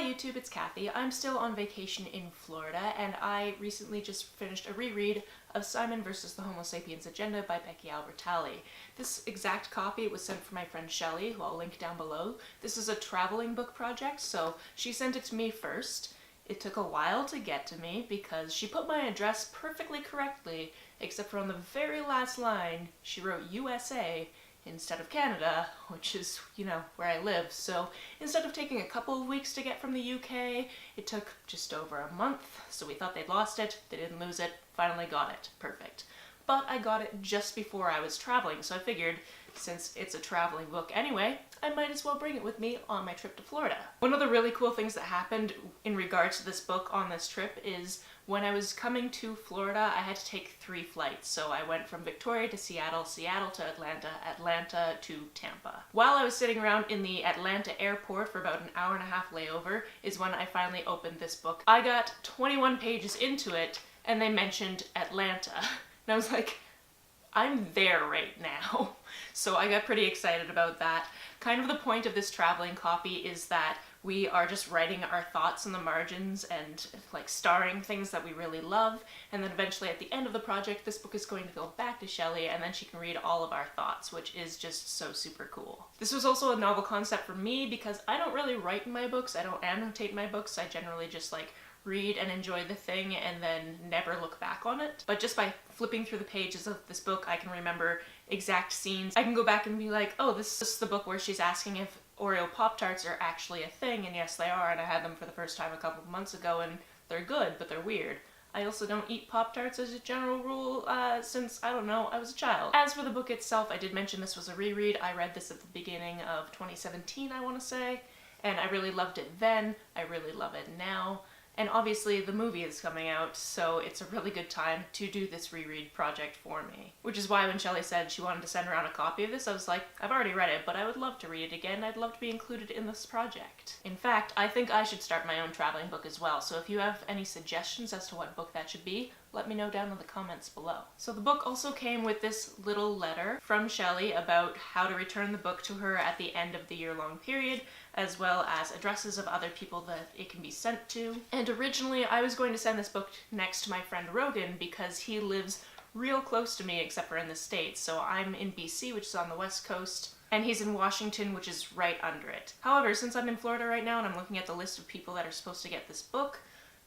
YouTube, it's Kathy. I'm still on vacation in Florida, and I recently just finished a reread of Simon vs. the Homo Sapiens Agenda by Becky Albertalli. This exact copy was sent from my friend Shelley, who I'll link down below. This is a traveling book project, so she sent it to me first. It took a while to get to me because she put my address perfectly correctly, except for on the very last line, she wrote USA instead of Canada, which is, you know, where I live. So instead of taking a couple of weeks to get from the UK, it took just over a month. So we thought they'd lost it, they didn't lose it, finally got it. Perfect. But I got it just before I was traveling, so I figured, since it's a traveling book anyway, I might as well bring it with me on my trip to Florida. One of the really cool things that happened in regards to this book on this trip is when I was coming to Florida, I had to take 3 flights. So I went from Victoria to Seattle, Seattle to Atlanta, Atlanta to Tampa. While I was sitting around in the Atlanta airport for about an hour-and-a-half layover is when I finally opened this book. I got 21 pages into it and they mentioned Atlanta. And I was like, I'm there right now. So I got pretty excited about that. Kind of the point of this traveling copy is that we are just writing our thoughts in the margins and like starring things that we really love, and then eventually at the end of the project this book is going to go back to Shelley and then she can read all of our thoughts, which is just so super cool. This was also a novel concept for me because I don't really write in my books, I don't annotate my books, I generally just like read and enjoy the thing and then never look back on it. But just by flipping through the pages of this book, I can remember exact scenes. I can go back and be like, oh, this is the book where she's asking if Oreo Pop-Tarts are actually a thing, and yes they are, and I had them for the first time a couple of months ago and they're good, but they're weird. I also don't eat Pop-Tarts as a general rule since, I don't know, I was a child. As for the book itself, I did mention this was a reread. I read this at the beginning of 2017, I want to say, and I really loved it then. I really love it now. And obviously the movie is coming out, so it's a really good time to do this reread project for me. Which is why when Shelley said she wanted to send around a copy of this, I was like, I've already read it, but I would love to read it again. I'd love to be included in this project. In fact, I think I should start my own traveling book as well, so if you have any suggestions as to what book that should be, let me know down in the comments below. So the book also came with this little letter from Shelley about how to return the book to her at the end of the year-long period, as well as addresses of other people that it can be sent to. And originally I was going to send this book next to my friend Rogan because he lives real close to me except for in the States. So I'm in BC, which is on the west coast, and he's in Washington, which is right under it. However, since I'm in Florida right now and I'm looking at the list of people that are supposed to get this book,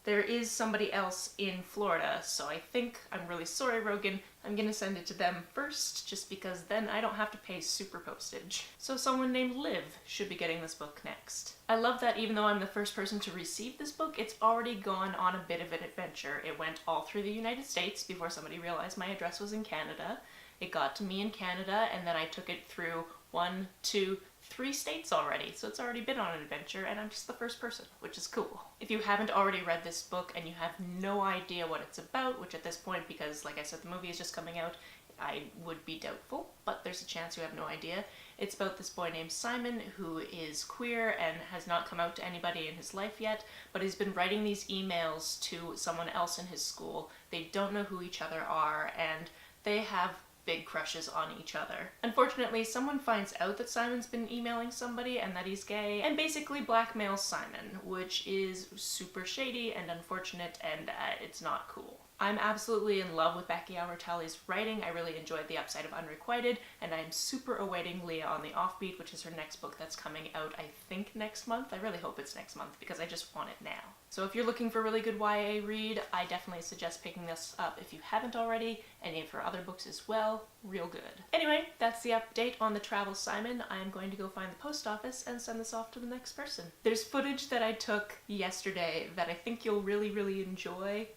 there is somebody else in Florida, so I think, I'm really sorry Rogan, I'm gonna send it to them first, just because then I don't have to pay super postage. So someone named Liv should be getting this book next. I love that even though I'm the first person to receive this book, it's already gone on a bit of an adventure. It went all through the United States before somebody realized my address was in Canada. It got to me in Canada, and then I took it through 1, 2, 3 states already, so it's already been on an adventure, and I'm just the first person, which is cool. If you haven't already read this book and you have no idea what it's about, which at this point, because like I said, the movie is just coming out, I would be doubtful, but there's a chance you have no idea. It's about this boy named Simon who is queer and has not come out to anybody in his life yet, but he's been writing these emails to someone else in his school. They don't know who each other are, and they have big crushes on each other. Unfortunately, someone finds out that Simon's been emailing somebody and that he's gay, and basically blackmails Simon, which is super shady and unfortunate, and it's not cool. I'm absolutely in love with Becky Albertalli's writing. I really enjoyed The Upside of Unrequited, and I'm super awaiting Leah on the Offbeat, which is her next book that's coming out, I think, next month. I really hope it's next month because I just want it now. So if you're looking for a really good YA read, I definitely suggest picking this up if you haven't already, any of her other books as well. Real good. Anyway, that's the update on the Travel Simon. I'm going to go find the post office and send this off to the next person. There's footage that I took yesterday that I think you'll really enjoy.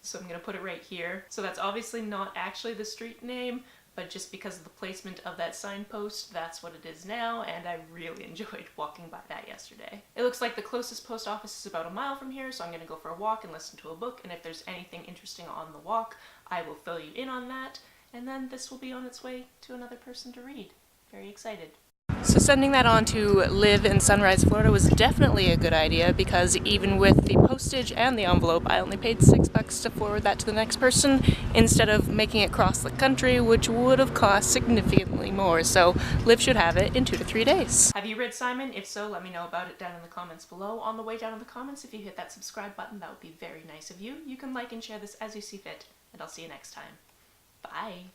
So I'm gonna put it right here. So that's obviously not actually the street name, but just because of the placement of that signpost, that's what it is now, and I really enjoyed walking by that yesterday. It looks like the closest post office is about a mile from here, so I'm gonna go for a walk and listen to a book, and if there's anything interesting on the walk, I will fill you in on that, and then this will be on its way to another person to read. Very excited. So So sending that on to Liv in Sunrise, Florida was definitely a good idea, because even with the postage and the envelope, I only paid $6 to forward that to the next person instead of making it cross the country, which would have cost significantly more. So Liv should have it in 2 to 3 days. Have you read Simon? If so, let me know about it down in the comments below. On the way down in the comments, if you hit that subscribe button, that would be very nice of you. You can like and share this as you see fit, and I'll see you next time. Bye!